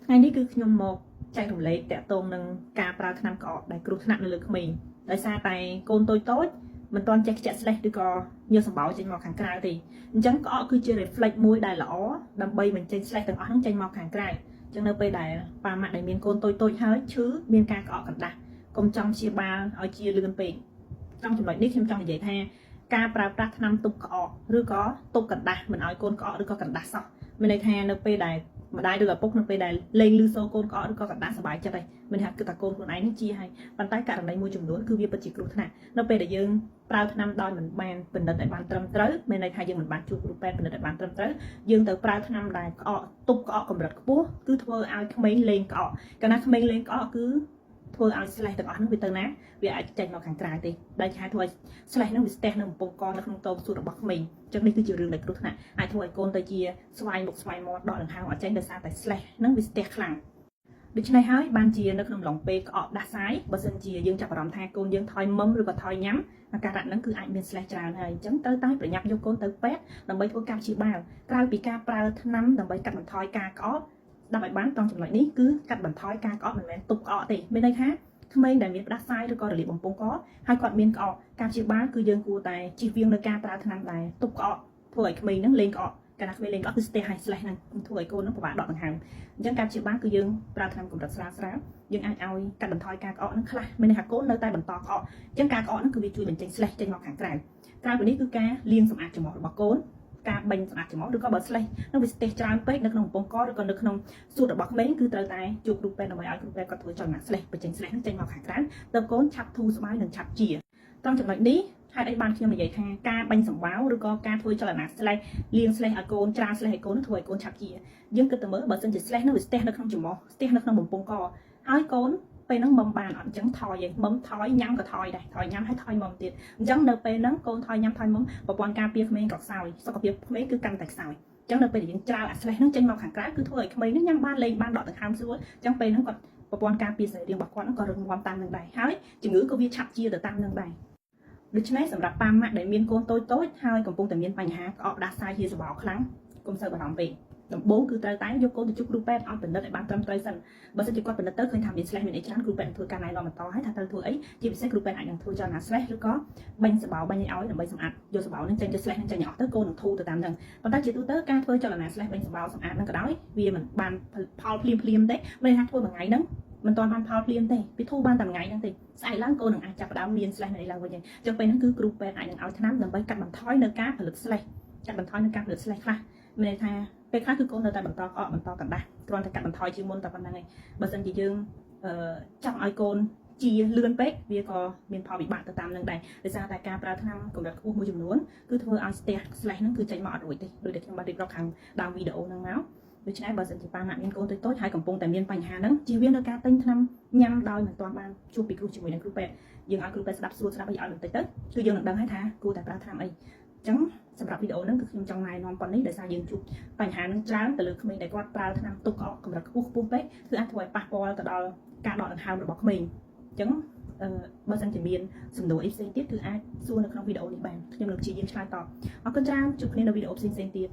ថ្ងៃនេះគឺខ្ញុំមកចែករំលែកតាក់ទងនឹងការប្រើថ្នាំក្អកដែលគ្រោះថ្នាក់នៅលើក្មេងដោយសារតែកូនតូចៗមិនទាន់ចេះខ្ជាក់ស្លេះឬក៏ញើសសម្បោរចេញមកខាងក្រៅទេអញ្ចឹងក្អកគឺជា reflex មួយដែលល្អដើម្បីបញ្ចេញស្លេះទាំងអស់ហ្នឹងចេញមកខាងក្រៅអញ្ចឹងនៅពេលដែលប៉ាម៉ាក់ដែលមានកូនតូចៗហើយឈឺមានការក្អកកណ្ដាស់កុំចង់ព្យាបាលឲ្យជាលឿនពេកtrongចំណុចនេះខ្ញុំចង់និយាយថាការប្រើប្រាស់ថ្នាំទប់ក្អកឬក៏ទប់កណ្ដាស់មិនឲ្យកូនក្អកឬក៏កណ្ដាស់សោះមានន័យថានៅពេលដែលម្ដាយឬឪពុកនៅពេលដែលលេងឮសូរកូនក្អកឬក៏កណ្ដាស់សប្បាយចិត្តហើយមិនថាគិតថាកូនខ្លួនឯងនឹងជាហើយប៉ុន្តែករណីមួយចំនួនគឺវាពិតជាគ្រោះថ្នាក់នៅពេលដែលយើងប្រើថ្នាំដោយមិនបានពិនិត្យឲ្យបានត្រឹមត្រូវមានន័យថាយើងមិនបានជួបគ្រូពេទ្យពិនិត្យឲ្យបានត្រឹមត្រូវយើងទៅប្រើថ្នាំដែលក្អកទប់ក្អកកម្រិតខ្ពស់គឺធ្វើឲ្យក្មេងលេងក្អកកាលណាក្មេងលេងក្អកគឺធ្វើឲ្យស្លេះទាំងអស់ហ្នឹងវាទៅណាវាអាចចេញមកខាងក្រៅទេដែលគេហៅធ្វើឲ្យស្លេះហ្នឹងវាស្ទះនៅបំពង់កនៅក្នុងតូបសួតរបស់ក្មេងអញ្ចឹងនេះគឺជារឿងដែលគ្រោះថ្នាក់អាចធ្វើឲ្យកូនទៅជាស្វែងមុខស្វែងមាត់ដកដង្ហើមអត់ចេញដោយសារតែស្លេះហ្នឹងវាស្ទះខ្លាំងដូច្នេះហើយបានជានៅក្នុងឡុងពេលក្អកដាស់សាយបើសិនជាយើងចាប់អារម្មណ៍ថាកូនយើងថយមុំឬក៏ថយញ៉ាំអាការៈហ្នឹងគឺអាចមានស្លេះច្រើនហើយអញ្ចឹងត្រូវតែប្រញាប់យកកូនទៅពេទ្យដើម្បីធ្វើការព្យាបាលក្រៅពីការប្រើថ្នាំដើម្បីកាត់បន្ថយការក្អកដើម្បីបានត្រង់ចំណុចនេះគឺកាត់បន្ថយការក្អកមិនមែនទប់ក្អកទេមានន័យថាក្មេងដែលមានផ្ដាសាយឬក៏រលាកបំពង់កហើយគាត់មានក្អកការព្យាបាលគឺយើងគួរតែជៀសវាងនៅការប្រើថ្នាំដែលទប់ក្អកធ្វើឲ្យក្មេងហ្នឹងលេងក្អកកាលណាក្មេងលេងក្អកគឺស្ទះហើយស្លេះហ្នឹងធ្វើឲ្យកូនហ្នឹងពិបាកដកដង្ហើមអញ្ចឹងការព្យាបាលគឺយើងប្រើថ្នាំកម្រិតស្រាលៗយើងអាចឲ្យកាត់បន្ថយការក្អកហ្នឹងខ្លះមានន័យថាកូននៅតែបន្តក្អកអញ្ចឹងការក្អកហ្នឹងគឺវាជួយបញ្ចេញស្លេះចេញមកខាងក្រៅក្រៅពីនេះគឺការលាងសម្អាតច្រមុះរបស់កូនការបាញ់សម្អាតច្រមុះឬក៏បើស្លេះនឹងវាស្ទះច្រើនពេកនៅក្នុងបំពង់កឬក៏នៅក្នុងសួតរបស់ក្មេងគឺត្រូវតែជួបគ្រូពេទ្យដើម្បីឲ្យគ្រូពេទ្យគាត់ធ្វើចលនាស្លេះបញ្ចេញស្លេះនឹងចេញមកខាងក្រៅទើបកូនឆាប់ធូរស្បើយនិងឆាប់ជាត្រង់ចំណុចនេះហេតុអីបានខ្ញុំនិយាយថាការបាញ់សម្បាវឬក៏ការធ្វើចលនាស្លេះលាងស្លេះឲ្យកូនច្រានស្លេះឲ្យកូនធ្វើឲ្យកូនឆាប់ជាយើងគិតទៅមើលបើសិនជាស្លេះនឹងវាស្ទះនៅក្នុងច្រមុះស្ទះនៅក្នុងបំពង់កហើយកូនពេលហ្នឹងមុំបានអត់អញ្ចឹងថយឯងមុំថយញ៉ាំក៏ថយដែរថយញ៉ាំហើយថយមុំទៀតអញ្ចឹងនៅពេលហ្នឹងកូនថយញ៉ាំថយមុំប្រព័ន្ធការពារក្មេងក៏ខ្សោយសុខភាពក្មេងគឺកាន់តែខ្សោយអញ្ចឹងនៅពេលដែលយើងច្រាលអាស្លេះហ្នឹងចេញមកខាងក្រៅគឺធ្វើឲ្យក្មេងហ្នឹងញ៉ាំបានលេងបានដកដង្ហើមស្រួលអញ្ចឹងពេលហ្នឹងគាត់ប្រព័ន្ធការពារសរីរាង្គរបស់គាត់ហ្នឹងក៏រឹងមាំតាមនឹងដែរហើយជំងឺក៏វាឆាប់ជាទៅតាមនឹងដែរដូច្នេះសម្រាប់ប៉ាម៉ាក់ដែលមានកូនតូចហើយកំពុងតែមានបញ្ហាក្អកដាស់សាយហៀសបោខ្លាំងកុំសូវបារម្ភពេកដំបូងគឺត្រូវតែយកកូនទៅជួបគ្រូពេទ្យឲ្យពិនិត្យឲ្យបានត្រឹមត្រូវសិនបើសិនជាគាត់ពិនិត្យទៅឃើញថាមានស្លេះមានអីច្រើនគ្រូពេទ្យនឹងធ្វើការណែនាំបន្តឲ្យថាត្រូវធ្វើអីជាពិសេសគ្រូពេទ្យអាចនឹងធ្វើចលនាស្លេះឬក៏បាញ់សបោបាញ់ឲ្យដើម្បីសម្អាតយកសបោនឹងចេញទៅស្លេះនឹងចេញអស់ទៅកូននឹងធូរទៅតាមហ្នឹងប៉ុន្តែជាទូទៅការធ្វើចលនាស្លេះបាញ់សបោសម្អាតនឹងក៏ដោយវាមិនបានផលភ្លាមទេមានថាធ្វើមួយថ្ងៃហ្នឹងមិនទាន់បានផលភ្លាមទេវាធូរបានតែមួយថ្ងៃហ្នឹងទេស្អែកឡើងកូននឹងអាចចាប់ផ្ដើមមានស្លេះនៅឡើងវិញអញ្ចឹងពេលហ្នឹងគឺគ្រូពេទ្យអាចនឹងឲ្យថ្នាំដើម្បីកាត់បន្ថយនៅការផលិតស្លេះកាត់បន្ថយនៅការផលិតស្លេះខ្លះមានន័យថាពេលខ្លះគឺកូននៅតែបន្តក្អកបន្តកណ្ដាស់គ្រាន់តែកាត់បន្ថយជាងមុនតែប៉ុណ្្នឹងឯងបើមិនជាយើងចង់ឲ្យកូនជាលឿនពេកវាក៏មានផលវិបាកទៅតាមនឹងដែរដោយសារតែការប្រើថ្នាំកម្រិតខ្ពស់មួយចំនួនគឺធ្វើឲ្យស្ទះស្លេះហ្នឹងគឺចេញមកអត់រួចទេដូចដែលខ្ញុំបានរៀបរាប់ខាងដើមវីដេអូហ្នឹងមកដូច្នេះបើសិនជាប៉ាម៉ាក់មានកូនតូចហើយកំពុងតែមានបញ្ហាហ្នឹងជៀសវាងនៅការទិញថ្នាំញ៉ាំដោយមិនទាន់បានជួបពិគ្រោះជាមួយនឹងគ្រូពេទ្យយើងឲ្យគ្រូពេទ្យស្ដាប់សួរស្ដាប់អីឲ្យបន្តិចទៅគឺយើងនឹងដឹងហើយថាគួរតែប្រើថ្នាំអីអញ្ចឹងសម្រាប់វីដេអូហ្នឹងគឺខ្ញុំចង់ណែនាំប៉ុណ្នេះដោយសារយើងជួបបញ្ហាហ្នឹងច្រើនទៅលើក្មេងដែលគាត់ប្រើថ្នាំទប់ក្អកកម្រិតខ្ពស់ពេកគឺអាចធ្វើឲ្យប៉ះពាល់ទៅដល់ការដកដង្ហើមរបស់ក្មេងអញ្ចឹងបើសិនជាមានសំណួរអីផ្សេងទៀតគឺអាចសួរនៅក្នុងវីដេអូនេះបានខ្ញុំនឹងព្យាយាមឆ្លើយតបអរគុណច្រើនជួបគ្នានៅវីដេអូផ្សេងទៀត